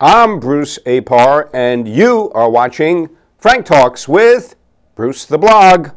I'm Bruce Apar, and you are watching Frank Talks with Bruce the Blog.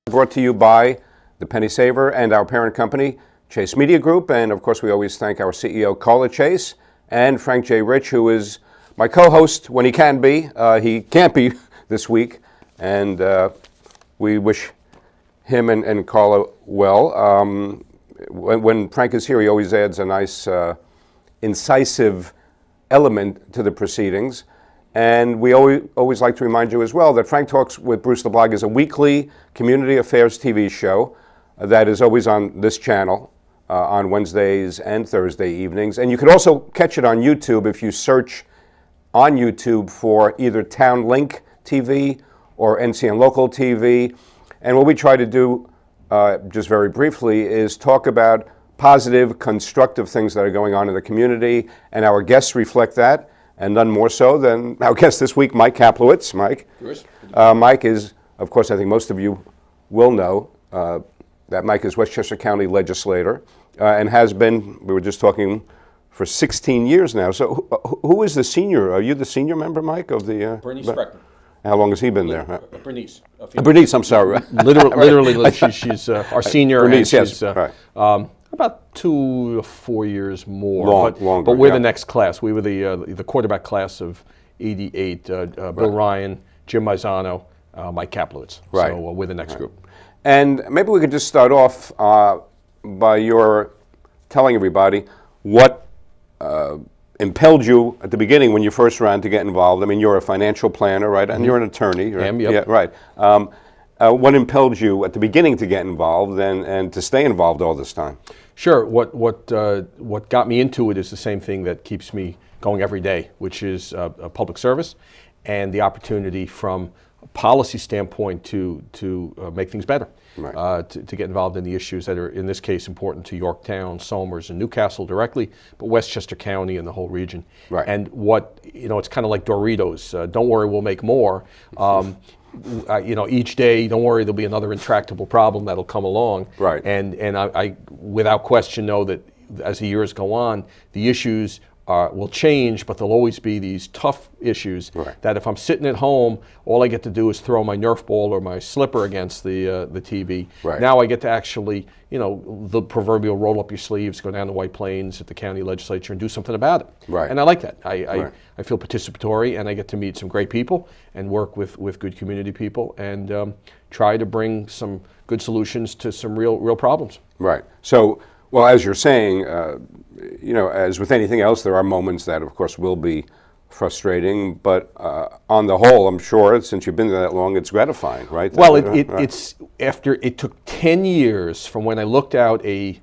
Brought to you by the Penny Saver and our parent company, Chase Media Group. And of course, we always thank our CEO, Carla Chase, and Frank J. Rich, who is my co-host when he can be. He can't be this week. And we wish him and Carla well. When Frank is here, he always adds a nice, incisive element to the proceedings. And we always like to remind you as well that Frank Talks with Bruce the Blog is a weekly community affairs TV show that is always on this channel on Wednesdays and Thursday evenings. And you can also catch it on YouTube if you search on YouTube for either Town Link TV or NCN Local TV. And what we try to do, just very briefly, is talk about positive, constructive things that are going on in the community, and our guests reflect that. And none more so than our guest this week, Mike Kaplowitz. Mike. Mike is, of course, I think most of you will know that Mike is Westchester County legislator and has been, we were just talking, for 16 years now. So who is the senior? Are you the senior member, Mike, of the? Bernice Breckman. How long has he been there? Bernice. Bernice, I'm sorry. Literally, she's our senior. Bernice, and she's, yes. Right. About 2 or 4 years more. Longer, but we're the next class. We were the quarterback class of '88. Bill Ryan, Jim Maizano, Mike Kaplowitz. Right. So we're the next group. And maybe we could just start off by your telling everybody what impelled you at the beginning when you first ran to get involved. I mean, you're a financial planner, right? And you're an attorney. Yep. Yeah, right. What impelled you at the beginning to get involved and to stay involved all this time? Sure. What got me into it is the same thing that keeps me going every day, which is a public service and the opportunity from a policy standpoint to make things better. Right. To get involved in the issues that are, in this case, important to Yorktown, Somers, and Newcastle directly, but Westchester County and the whole region. Right. And it's kind of like Doritos. Don't worry, we'll make more. Each day, don't worry, there'll be another intractable problem that'll come along. Right. And I without question, know that as the years go on, the issues will change, but there'll always be these tough issues. Right. That if I'm sitting at home, all I get to do is throw my Nerf ball or my slipper against the TV. Right. Now I get to actually, the proverbial roll up your sleeves, go down to White Plains at the county legislature and do something about it. Right. And I like that. Right. I feel participatory, and I get to meet some great people and work with good community people and try to bring some good solutions to some real problems. Right. So, well, as you're saying, as with anything else, there are moments that, of course, will be frustrating. But on the whole, I'm sure, since you've been there that long, it's gratifying, right? Well, it's after it took 10 years from when I looked out a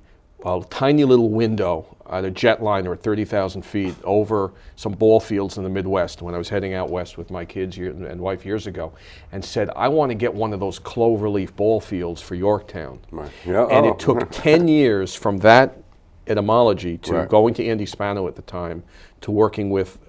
tiny little window on a jetliner at 30,000 feet over some ball fields in the Midwest when I was heading out west with my kids and wife years ago, and said, I want to get one of those cloverleaf ball fields for Yorktown. Right. Yeah. And it took 10 years from that etymology to Right. going to Andy Spano at the time, to working with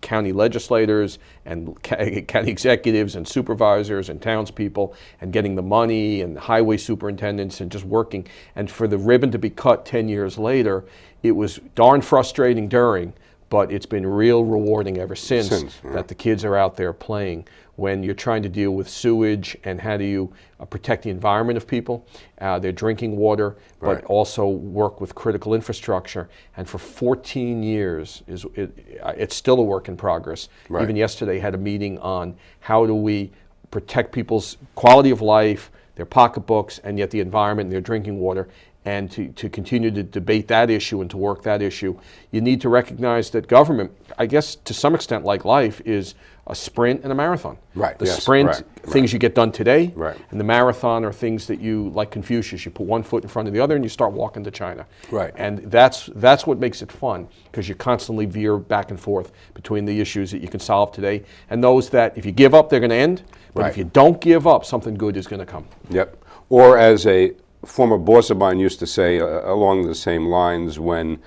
county legislators and county executives and supervisors and townspeople and getting the money and highway superintendents and just working. And for the ribbon to be cut 10 years later, it was darn frustrating during, but it's been real rewarding ever since that the kids are out there playing. When you're trying to deal with sewage and how do you protect the environment of people, their drinking water, but also work with critical infrastructure. And for 14 years, it's still a work in progress. Right. Even yesterday had a meeting on how do we protect people's quality of life, their pocketbooks, and yet the environment and their drinking water. and to continue to debate that issue and to work that issue, you need to recognize that government, I guess to some extent like life, is a sprint and a marathon. Right. The yes, sprint, right, things you get done today, right. and the marathon are things that you, like Confucius, you put one foot in front of the other and you start walking to China. Right. And that's what makes it fun, because you constantly veer back and forth between the issues that you can solve today and those that if you give up, they're going to end. But right. if you don't give up, something good is going to come. Yep. Or as a former boss of mine used to say, along the same lines, when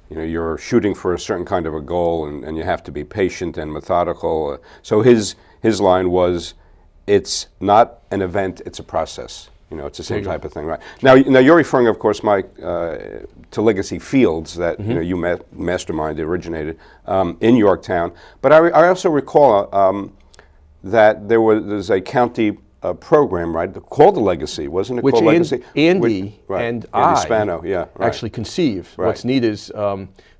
you're shooting for a certain kind of a goal and you have to be patient and methodical. So his line was, it's not an event, it's a process. It's the same type of thing, right? Now you're referring, of course, Mike, to Legacy Fields that you masterminded, originated in Yorktown. But I also recall that there's a county program, right, called the Legacy, wasn't it? Which called Legacy? Andy right. and Andy Spano, yeah, right. actually conceived. Right. What's neat is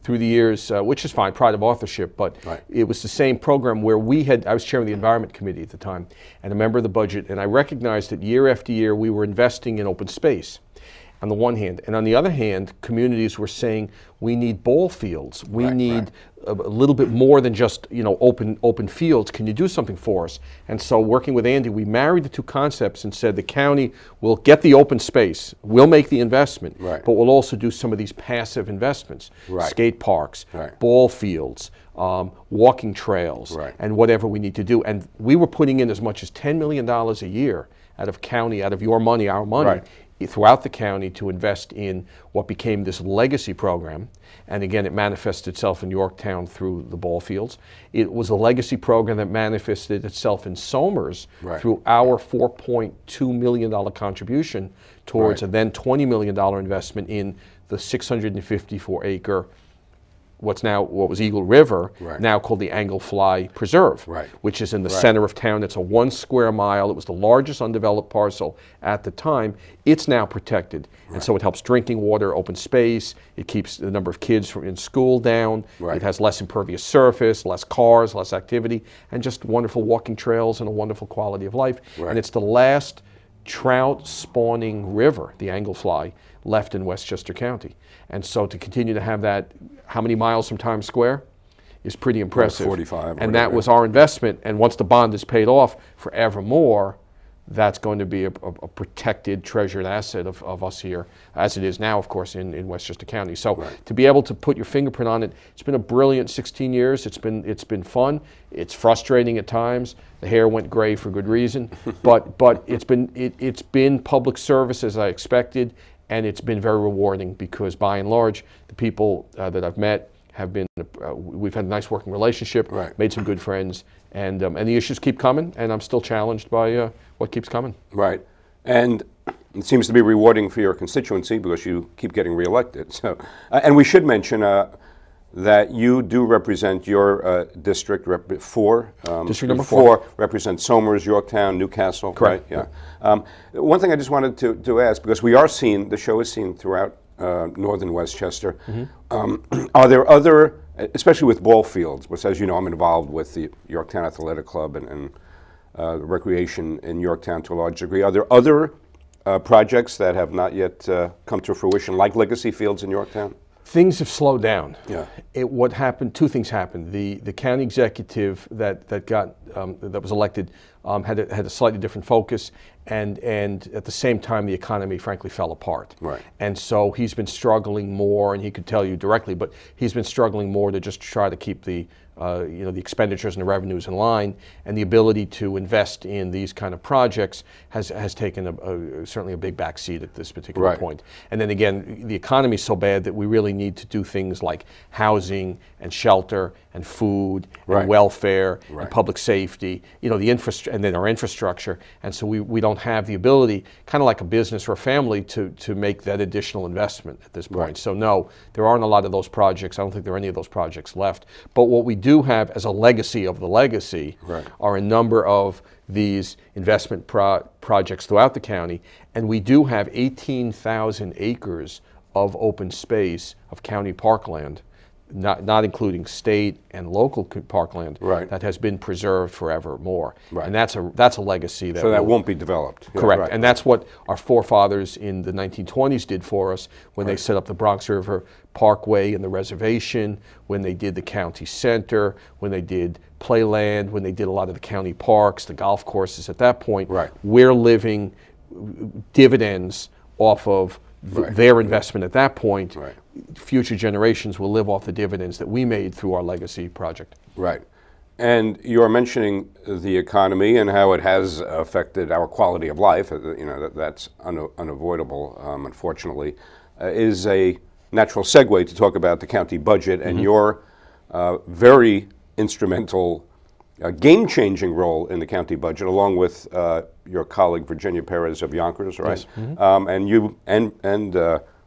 through the years, which is fine, pride of authorship, but right. it was the same program where I was chairman of the Environment Committee at the time and a member of the budget, and I recognized that year after year we were investing in open space on the one hand, and on the other hand, communities were saying we need ball fields, we need a little bit more than just open fields. Can you do something for us? And so, working with Andy, we married the two concepts and said the county will get the open space, we'll make the investment, but we'll also do some of these passive investments, skate parks, ball fields, walking trails, and whatever we need to do. And we were putting in as much as $10 million a year out of your money, our money, throughout the county to invest in what became this legacy program. And again, it manifested itself in Yorktown through the ball fields. It was a legacy program that manifested itself in Somers through our $4.2 million contribution towards a then $20 million investment in the 654-acre what was Eagle River, now called the Anglefly Preserve, which is in the center of town. It's a 1 square mile. It was the largest undeveloped parcel at the time. It's now protected, and so it helps drinking water, open space. It keeps the number of kids in school down. It has less impervious surface, less cars, less activity, and just wonderful walking trails and a wonderful quality of life. And it's the last trout spawning river, the Anglefly, left in Westchester County. And so to continue to have that, how many miles from Times Square, is pretty impressive. 45. And that was our investment. And once the bond is paid off forevermore, that's going to be a protected, treasured asset of us here, as it is now, of course, in Westchester County. So to be able to put your fingerprint on it, it's been a brilliant 16 years. It's been fun. It's frustrating at times. The hair went gray for good reason, but it's been public service as I expected, and it's been very rewarding because, by and large, the people that I've met have been. We've had a nice working relationship, made some good friends, and the issues keep coming, and I'm still challenged by what keeps coming. Right, and it seems to be rewarding for your constituency because you keep getting reelected. So, and we should mention that you do represent your district, District number 4 represents Somers, Yorktown, Newcastle. Correct. Right? Yeah. One thing I just wanted to ask, because we are seen, the show is seen throughout northern Westchester. Are there other, especially with ball fields, which, as you know, I'm involved with the Yorktown Athletic Club and recreation in Yorktown to a large degree. Are there other projects that have not yet come to fruition, like Legacy Fields in Yorktown? Things have slowed down. Yeah. What happened? Two things happened. The county executive that was elected had a slightly different focus, and at the same time the economy frankly fell apart. Right. And so he's been struggling more, and he could tell you directly, but he's been struggling more to just try to keep the the expenditures and the revenues in line, and the ability to invest in these kind of projects has taken certainly a big backseat at this particular point. And then again, the economy is so bad that we really need to do things like housing and shelter and food and welfare and public safety, the infrastructure, and then our infrastructure. And so we don't have the ability, kind of like a business or a family, to make that additional investment at this point. So no, there aren't a lot of those projects. I don't think there are any of those projects left. But what we do have as a legacy of the legacy are a number of these investment projects throughout the county, and we do have 18,000 acres of open space of county parkland not including state and local parkland, right. that has been preserved forevermore. Right. And that's a legacy that so that won't be developed. Correct. Right. And that's what our forefathers in the 1920s did for us when they set up the Bronx River Parkway and the reservation, when they did the county center, when they did Playland, when they did a lot of the county parks, the golf courses. At that point, we're living dividends off of their investment at that point. Future generations will live off the dividends that we made through our legacy project. Right. And you're mentioning the economy and how it has affected our quality of life. You know, that's unavoidable, unfortunately. Is a natural segue to talk about the county budget and your very instrumental, game-changing role in the county budget, along with your colleague Virginia Perez of Yonkers, right? Yes. And you and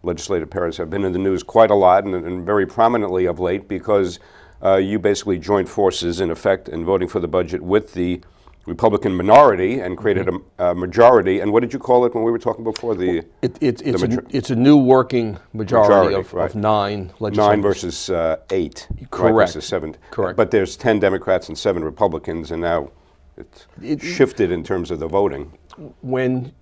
Legislator Perez have been in the news quite a lot and very prominently of late because you basically joined forces, in effect, in voting for the budget with the Republican minority and created a majority. And what did you call it when we were talking before? It's a new working majority of 9 legislators. 9 versus 8. Correct. Right, versus 7. Correct. But there's 10 Democrats and 7 Republicans, and now it's shifted in terms of the voting. When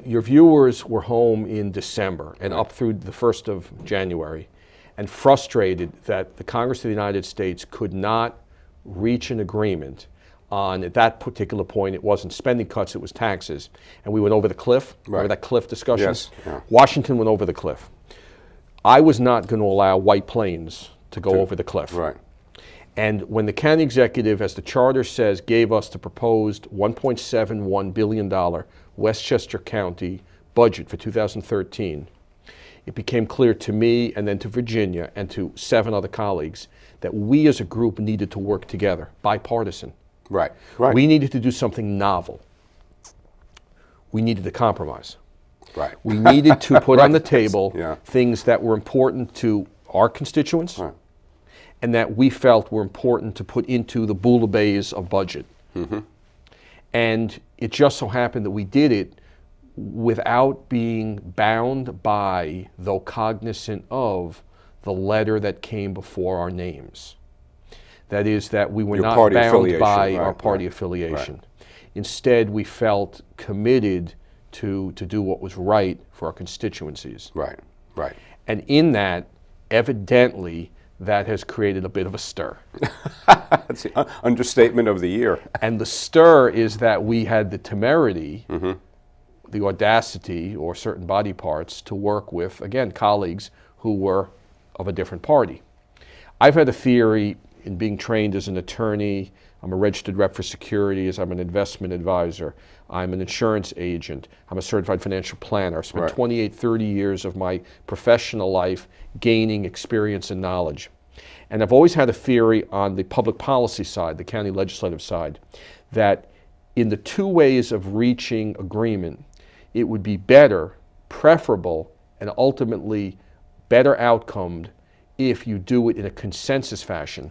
your viewers were home in December and up through the 1st of January and frustrated that the Congress of the United States could not reach an agreement on, at that particular point, it wasn't spending cuts, it was taxes, and we went over the cliff, remember that cliff discussion? Yes. Yeah. Washington went over the cliff. I was not going to allow White Plains to go over the cliff. Right. And when the county executive, as the charter says, gave us the proposed $1.71 billion Westchester County budget for 2013, it became clear to me and then to Virginia and to 7 other colleagues that we as a group needed to work together, bipartisan. Right. Right. We needed to do something novel. We needed to compromise. Right. We needed to put on the table things that were important to our constituents and that we felt were important to put into the bouillabaisse of budget. And it just so happened that we did it without being bound by, though cognizant of, the letter that came before our names. That is, that we were not bound by our party affiliation. Instead, we felt committed to do what was right for our constituencies. Right, right. And in that, evidently, that has created a bit of a stir. That's the understatement of the year. And the stir is that we had the temerity, the audacity, or certain body parts to work with, again, colleagues who were of a different party. I've had a theory in being trained as an attorney. I'm a registered rep for securities. I'm an investment advisor. I'm an insurance agent. I'm a certified financial planner. I've spent 28, 30 years of my professional life gaining experience and knowledge. And I've always had a theory on the public policy side, the county legislative side, that in the 2 ways of reaching agreement, it would be better, preferable, and ultimately better outcomed if you do it in a consensus fashion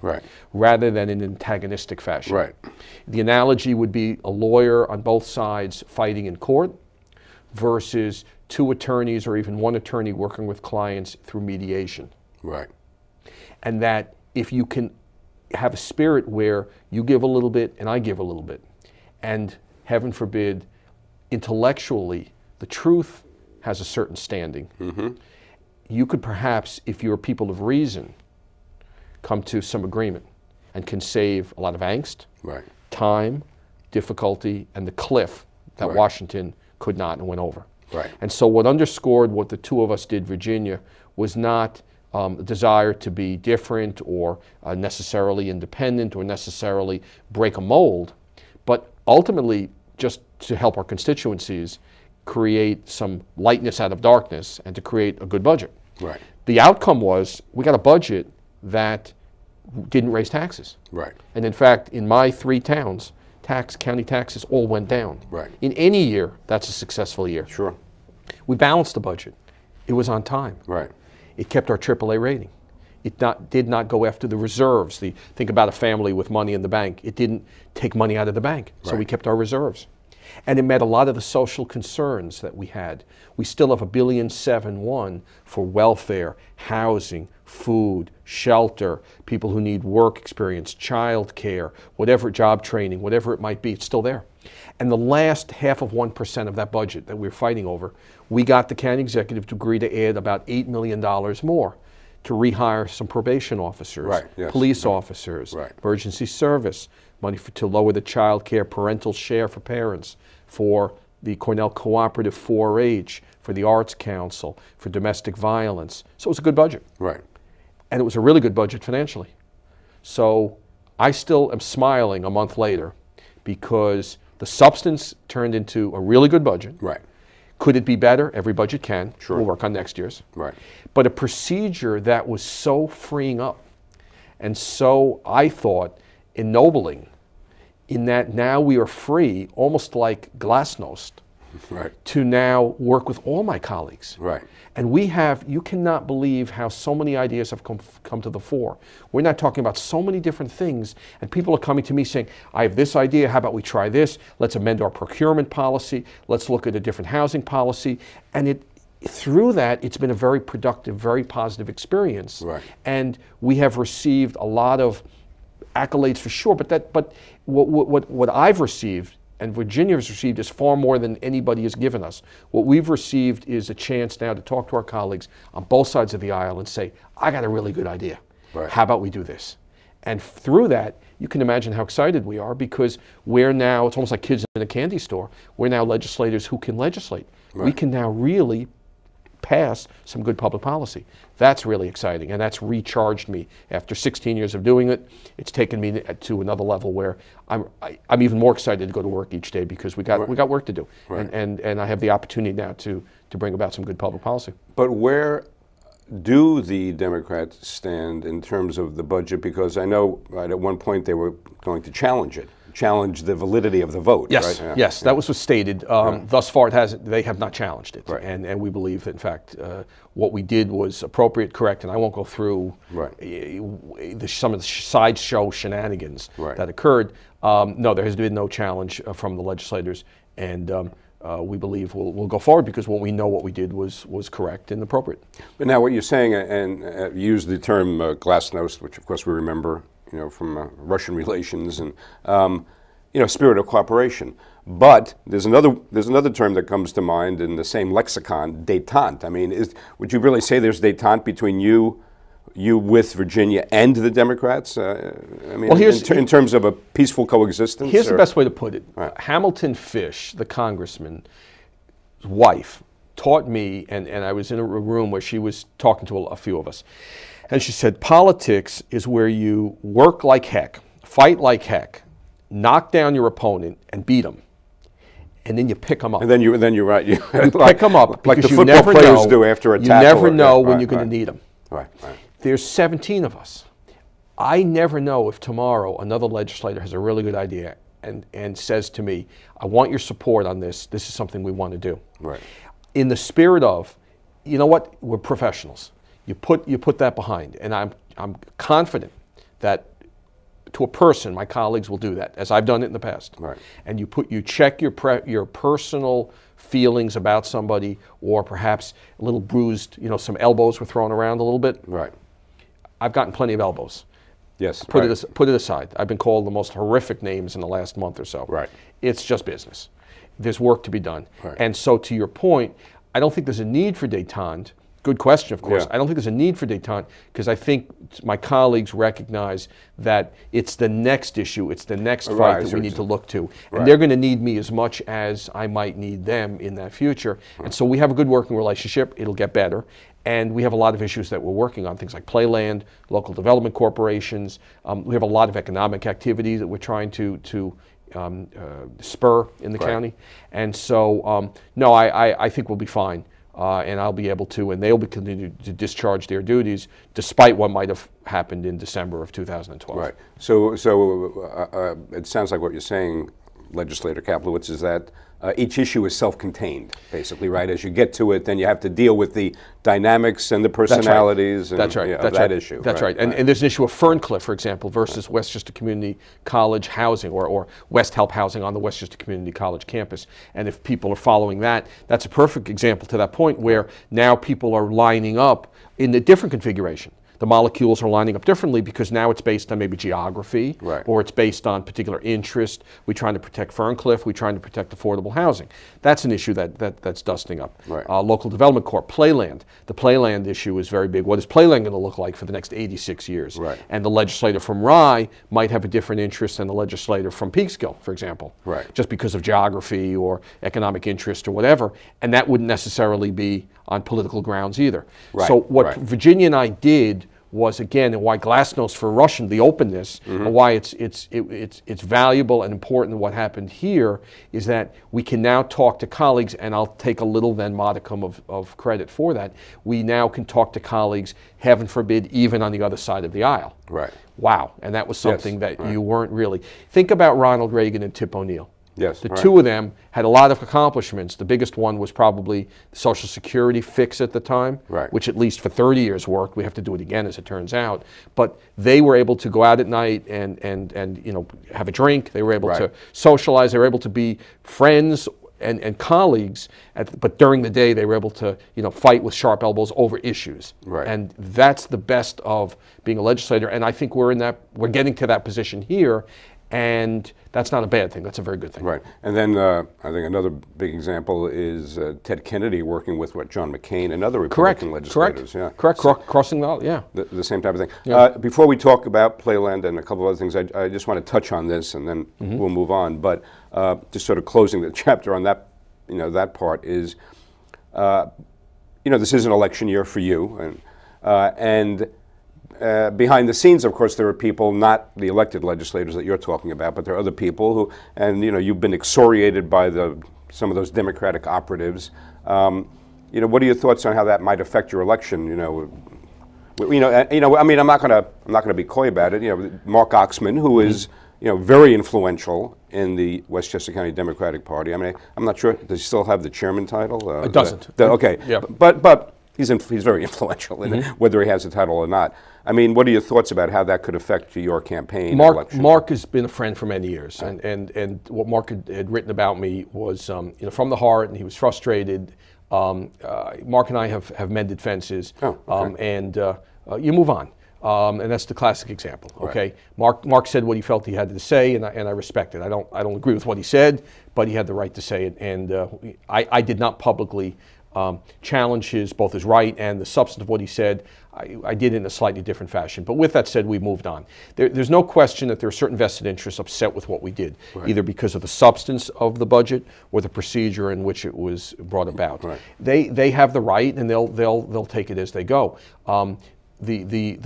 rather than in an antagonistic fashion. The analogy would be a lawyer on both sides fighting in court versus 2 attorneys or even 1 attorney working with clients through mediation. And that if you can have a spirit where you give a little bit and I give a little bit, and heaven forbid, intellectually, the truth has a certain standing. You could perhaps, if you're people of reason, come to some agreement and can save a lot of angst, time, difficulty, and the cliff that Washington could not and went over. And so what underscored what the 2 of us did, Virginia, was not a desire to be different or necessarily independent or necessarily break a mold, but ultimately just to help our constituencies create some lightness out of darkness and to create a good budget. The outcome was we got a budget that didn't raise taxes. And in fact, in my 3 towns, county taxes all went down. In any year, that's a successful year. We balanced the budget. It was on time. It kept our AAA rating. It did not go after the reserves. Think about a family with money in the bank. It didn't take money out of the bank, so we kept our reserves. And it met a lot of the social concerns that we had. We still have $1.7 billion for welfare, housing, food, shelter, people who need work experience, child care, whatever, job training, whatever it might be, it's still there. And the last 0.5% of that budget that we were fighting over, we got the county executive to agree to add about $8 million more to rehire some probation officers, right, yes, police right, officers, right, emergency service, money to lower the child care parental share for parents, for the Cornell Cooperative 4-H, for the Arts Council, for domestic violence. So it was a good budget. right. And it was a really good budget financially. So I still am smiling a month later because the substance turned into a really good budget. Right. Could it be better? Every budget can. Sure. We'll work on next year's. Right. But a procedure that was so freeing up and so, I thought, ennobling, in that now we are free, almost like glasnost, right, to now work with all my colleagues. right. And we have, you cannot believe how so many ideas have come to the fore. We're not talking about so many different things, and people are coming to me saying, I have this idea, how about we try this? Let's amend our procurement policy. Let's look at a different housing policy. And through that, it's been a very productive, very positive experience. Right. And we have received a lot of accolades for sure, but what I've received and Virginia has received is far more than anybody has given us. What we've received is a chance now to talk to our colleagues on both sides of the aisle and say, I got a really good idea. Right. How about we do this? And through that, you can imagine how excited we are, because we're now, it's almost like kids in a candy store, we're now legislators who can legislate. Right. We can now really pass some good public policy. That's really exciting, and that's recharged me. After 16 years of doing it, it's taken me to another level where I'm even more excited to go to work each day, because we got work to do, right, and I have the opportunity now to bring about some good public policy. But where do the Democrats stand in terms of the budget? Because I know at one point they were going to challenge the validity of the vote. Yes, right? yes, that was stated. Right. Thus far, they have not challenged it, right, and we believe, in fact, what we did was appropriate, correct, and I won't go through right, some of the sideshow shenanigans right, that occurred. No, there has been no challenge from the legislators, and we believe we'll go forward, because what we know what we did was correct and appropriate. But now what you're saying, and use the term glasnost, which of course we remember, from Russian relations and spirit of cooperation. But there's another term that comes to mind in the same lexicon, détente. I mean, would you really say there's détente between you with Virginia and the Democrats? I mean, well, in terms of a peaceful coexistence? Here's the best way to put it. Right. Hamilton Fish, the congressman's wife, taught me, and I was in a room where she was talking to a few of us, and she said, politics is where you work like heck, fight like heck, knock down your opponent and beat them, and then you pick them up. And then you're right. You pick them up, like the because football players do after a tackle. You never know when you're going to need them. Right, right. There's 17 of us. I never know if tomorrow another legislator has a really good idea and says to me, I want your support on this. This is something we want to do. Right. In the spirit of, you know what, we're professionals. You put that behind, and I'm confident that to a person, my colleagues will do that, as I've done it in the past. Right. And you check your personal feelings about somebody, or perhaps a little bruised, some elbows were thrown around a little bit. Right. I've gotten plenty of elbows. Yes. Put it aside. I've been called the most horrific names in the last month or so. Right. It's just business. There's work to be done. Right. And so, to your point, I don't think there's a need for détente. Good question, of course. Yeah. I don't think there's a need for détente, because I think my colleagues recognize that it's the next issue, it's the next fight that we need to look to. Right. And they're going to need me as much as I might need them in that future. Right. And so we have a good working relationship. It'll get better. And we have a lot of issues that we're working on, things like playland, local development corporations. We have a lot of economic activity that we're trying to spur in the county. And so, no, I think we'll be fine. And I'll be able to, and they'll be continuing to discharge their duties, despite what might have happened in December of 2012. Right. So it sounds like what you're saying, legislator Kaplowitz, is that each issue is self-contained, basically, right? As you get to it, then you have to deal with the dynamics and the personalities. That's right. And That's that right. issue. That's right. And there's an issue of Ferncliff, for example, versus Westchester Community College housing, or West Help housing on the Westchester Community College campus. And if people are following that, that's a perfect example to that point where now people are lining up in a different configuration. The molecules are lining up differently because now it's based on maybe geography, right, or it's based on particular interest. We're trying to protect Ferncliff. We're trying to protect affordable housing. That's an issue that's dusting up. Right. Local Development Corp, Playland. The Playland issue is very big. What is Playland going to look like for the next 86 years? Right. And the legislator from Rye might have a different interest than the legislator from Peekskill, for example. Right. Just because of geography or economic interest or whatever. And that wouldn't necessarily be on political grounds either. Right. So what right. Virginia and I did was, again, and why Glasnost for Russian, the openness, and why it's valuable and important. What happened here is that we can now talk to colleagues, and I'll take a little then modicum of credit for that. We now can talk to colleagues, heaven forbid, even on the other side of the aisle. Right. Wow, and that was something that right. you weren't really. Think about Ronald Reagan and Tip O'Neill. Yes, the right. two of them had a lot of accomplishments. The biggest one was probably the Social Security fix at the time, right. which at least for 30 years worked. We have to do it again, as it turns out. But they were able to go out at night and have a drink. They were able right. to socialize. They were able to be friends and colleagues. But during the day, they were able to fight with sharp elbows over issues. Right. And that's the best of being a legislator. And I think we're getting to that position here. And that's not a bad thing. That's a very good thing. Right. And then I think another big example is Ted Kennedy working with John McCain and other Republican legislators. Correct. Yeah. Correct. Crossing the aisle. Yeah. The same type of thing. Yeah. Before we talk about Playland and a couple of other things, I just want to touch on this, and then we'll move on. But just sort of closing the chapter on that, that part is, this is an election year for you, and behind the scenes, of course, there are people, not the elected legislators that you're talking about, but there are other people who, and you've been excoriated by some of those Democratic operatives. What are your thoughts on how that might affect your election? I mean, I'm not going to be coy about it. Mark Oxman, who is very influential in the Westchester County Democratic Party. I mean, I'm not sure. Does he still have the chairman title? It doesn't. Okay. Yeah. But he's very influential in it, whether he has the title or not. I mean, what are your thoughts about how that could affect your campaign? Mark has been a friend for many years, and what Mark had written about me was from the heart, and he was frustrated. Mark and I have mended fences, and you move on. And that's the classic example. Okay, right. Mark said what he felt he had to say, and I respect it. I don't agree with what he said, but he had the right to say it, and I did not publicly challenge both his right and the substance of what he said. I did it in a slightly different fashion. But with that said, we moved on. There's no question that there are certain vested interests upset with what we did, right. either because of the substance of the budget or the procedure in which it was brought about. Right. They have the right, and they'll take it as they go. The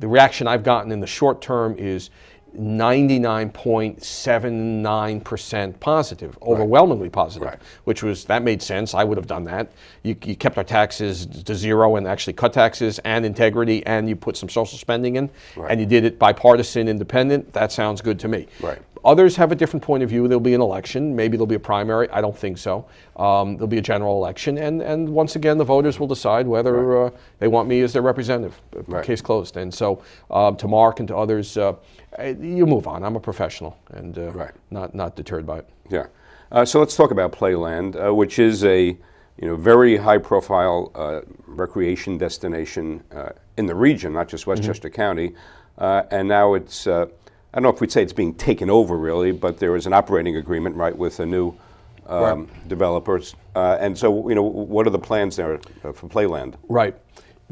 reaction I've gotten in the short term is 99.79% positive, overwhelmingly positive, right. which that made sense. I would have done that. You kept our taxes to zero and actually cut taxes and integrity, and you put some social spending in, right. and you did it bipartisan, independent. That sounds good to me. Right. Others have a different point of view. There'll be an election. Maybe there'll be a primary. I don't think so. There'll be a general election. And once again, the voters will decide whether right. They want me as their representative. Right. Case closed. And so to Mark and to others, you move on. I'm a professional and right. not deterred by it. Yeah. So let's talk about Playland, which is a very high-profile recreation destination in the region, not just Westchester County. And now it's I don't know if we'd say it's being taken over, really, but there is an operating agreement, right, with a new right. developers. And so, what are the plans there for Playland? Right.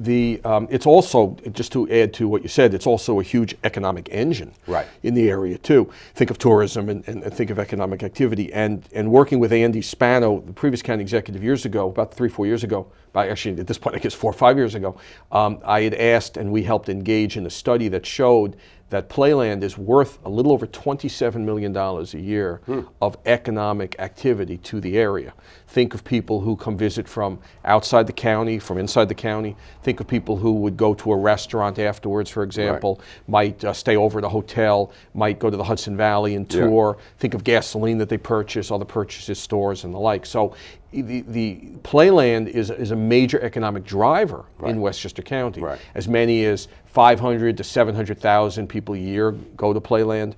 It's also, just to add to what you said, it's also a huge economic engine right. in the area, too. Think of tourism and think of economic activity. And working with Andy Spano, the previous county executive years ago, about 3-4 years ago, actually at this point, I guess 4 or 5 years ago, I had asked, and we helped engage in a study that showed that Playland is worth a little over $27 million a year of economic activity to the area. Think of people who come visit from outside the county, from inside the county. Think of people who would go to a restaurant afterwards, for example, might stay over at a hotel, might go to the Hudson Valley and tour. Think of gasoline that they purchase, other purchases, stores, and the like. So the Playland is a major economic driver in Westchester County. As many as 500 to 700,000 people a year go to Playland.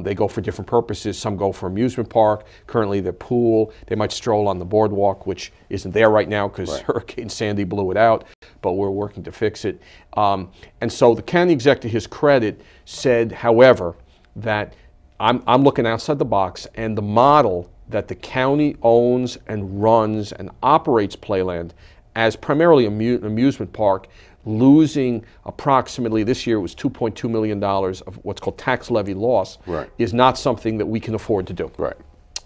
They go for different purposes. Some go for amusement park. Currently, their pool. They might stroll on the boardwalk, which isn't there right now because Hurricane Sandy blew it out, but we're working to fix it. And so the county exec, to his credit, said, however, that I'm looking outside the box, and the model that the county owns and runs and operates Playland as primarily an amusement park, losing approximately, this year it was $2.2 million of what's called tax levy loss, is not something that we can afford to do.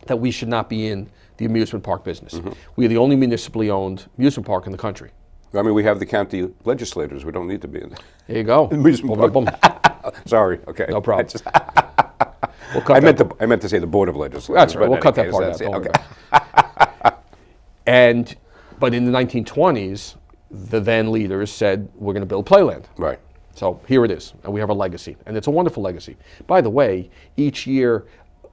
That we should not be in the amusement park business. We are the only municipally owned amusement park in the country. I mean, we have the county legislators. We don't need to be in there. There you go. Amusement park. Sorry. Okay. No problem. I meant to say the Board of Legislators. That's right. We'll cut that part out. Don't worry about it. But in the 1920s, the then leaders said, we're going to build Playland. So here it is, and we have a legacy, and it's a wonderful legacy. By the way, each year,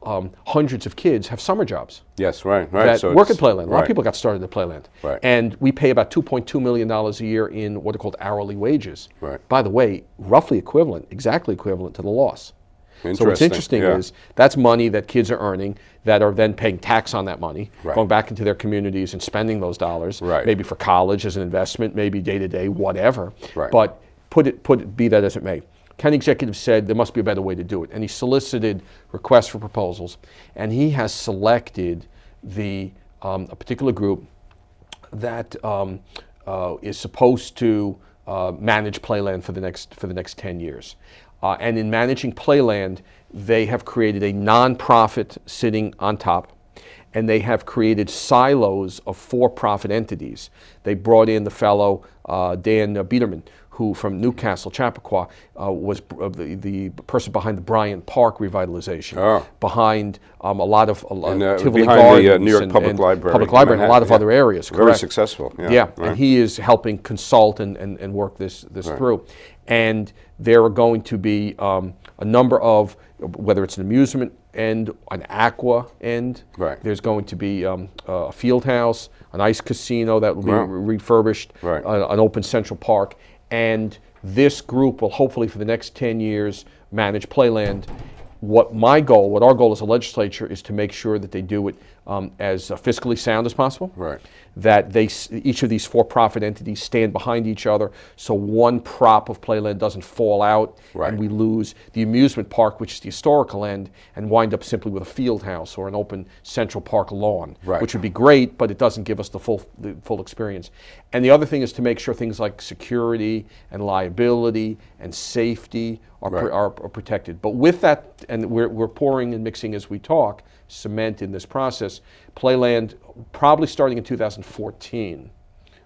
hundreds of kids have summer jobs. That so work at Playland. A lot of people got started at Playland. And we pay about $2.2 million a year in what are called hourly wages. By the way, roughly equivalent, exactly equivalent to the loss. So what's interesting is that's money that kids are earning that are then paying tax on that money, going back into their communities and spending those dollars, maybe for college as an investment, maybe day-to-day, whatever. But be that as it may. County executive said there must be a better way to do it, and he solicited requests for proposals, and he has selected a particular group that is supposed to manage Playland for the next 10 years. And in managing Playland, they have created a nonprofit sitting on top, and they have created silos of for-profit entities. They brought in the fellow Dan Biederman, who from Newcastle, Chappaqua, was the person behind the Bryant Park revitalization, behind a lot of Tivoli Gardens, the New York Public Library, and a lot of other areas. Very successful. And he is helping consult and work this through. And there are going to be a number of, whether it's an amusement end, an aqua end, there's going to be a field house, an ice casino that will be refurbished, an open central park, and this group will hopefully for the next 10 years manage Playland. What our goal as a legislature is to make sure that they do it as fiscally sound as possible. That each of these for-profit entities stand behind each other, so one prop of Playland doesn't fall out, and we lose the amusement park, which is the historical end, and wind up simply with a field house or an open Central Park lawn, which would be great, but it doesn't give us the full experience. And the other thing is to make sure things like security and liability and safety are protected. But with that, and we're pouring and mixing as we talk, cement in this process, Playland, probably starting in 2014,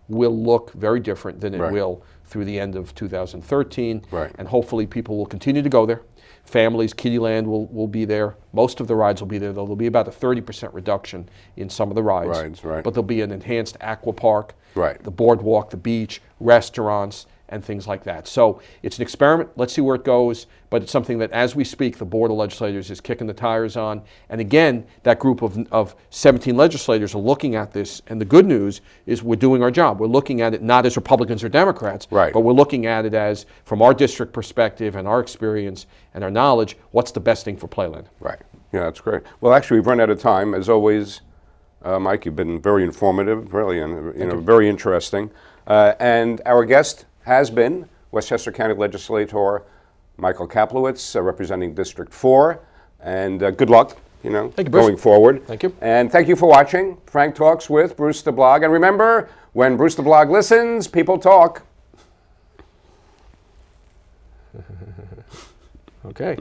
will look very different than it will through the end of 2013. And hopefully people will continue to go there. Families, Kiddieland will be there. Most of the rides will be there, though there'll be about a 30% reduction in some of the rides. But there'll be an enhanced aqua park, the boardwalk, the beach, restaurants, and things like that. So it's an experiment. Let's see where it goes. But it's something that, as we speak, the Board of Legislators is kicking the tires on. And again, that group of 17 legislators are looking at this. And the good news is we're doing our job. We're looking at it not as Republicans or Democrats, but we're looking at it as, from our district perspective and our experience and our knowledge, what's the best thing for Playland. Yeah, that's great. Well, actually, we've run out of time. As always, Mike, you've been very informative, really, and very interesting. And our guest has been Westchester County Legislator Michael Kaplowitz, representing District 4. And good luck, thank you, going forward. Thank you. And thank you for watching Frank Talks with Bruce the Blog. And remember, when Bruce the Blog listens, people talk. Okay.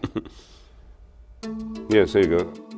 Yes, there you go.